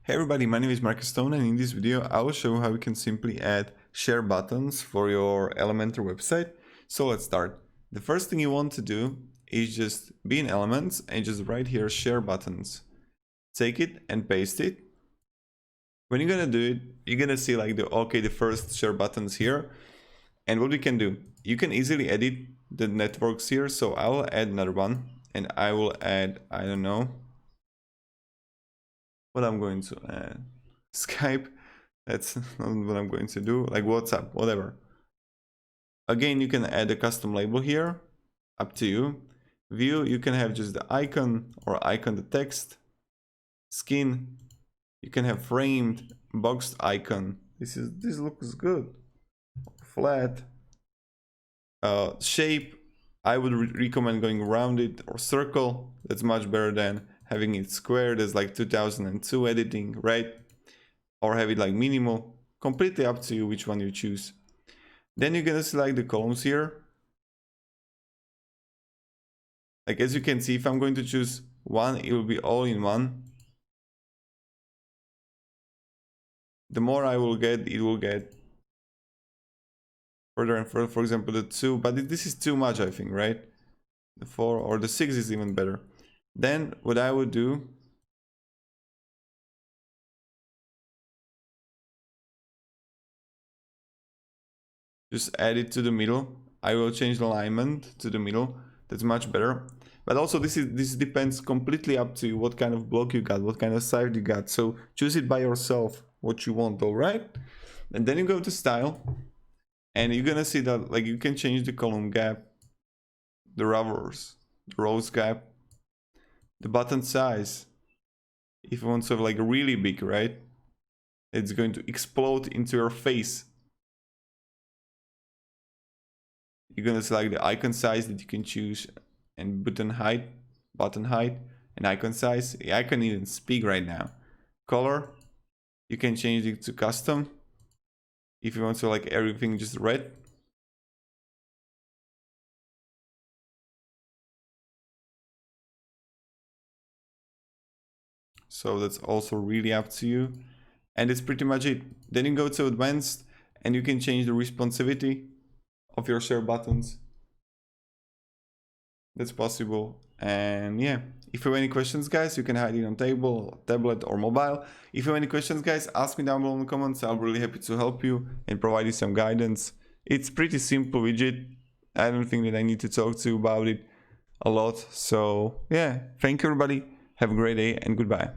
Hey everybody, my name is Marcus Stone, and in this video I will show you how you can simply add share buttons for your Elementor website. So let's start. The first thing you want to do is just be in Elements and just write here share buttons. Take it and paste it. When you're gonna do it, you're gonna see like the first share buttons here. And what we can do, you can easily edit the networks here. So I will add another one and I will add, I don't know what I'm going to add. Skype, that's not what I'm going to do, like WhatsApp, whatever. Again, you can add a custom label here, up to you. View, you can have just the icon or icon the text. Skin, you can have framed, boxed icon. This looks good. Flat. Shape, I would recommend going rounded or circle. That's much better than having it square. There's like 2002 editing, right? Or have it like minimal. Completely up to you which one you choose. Then you're gonna select the columns here. Like as you can see, if I'm going to choose one, it will be all in one. The more I will get, it will get further and further. For example, the 2, but this is too much, I think, right? The 4 or the 6 is even better. Then what I would do, just add it to the middle. I will change the alignment to the middle. That's much better. But also this depends completely up to you what kind of block you got, what kind of size you got. So choose it by yourself, what you want, all right? And then you go to style, and you're gonna see that like you can change the column gap, the rows gap, the button size. If you want to have like really big, right? It's going to explode into your face. You're gonna select the icon size that you can choose, and button height, and icon size. I can't even speak right now. Color, you can change it to custom. If you want to like everything just red. So that's also really up to you. And it's pretty much it. Then you go to advanced and you can change the responsivity of your share buttons. That's possible. And yeah, if you have any questions, guys, you can hide it on tablet or mobile. If you have any questions, guys, ask me down below in the comments. I'll be really happy to help you and provide you some guidance. It's pretty simple widget. I don't think that I need to talk to you about it a lot. So yeah, thank you everybody. Have a great day and goodbye.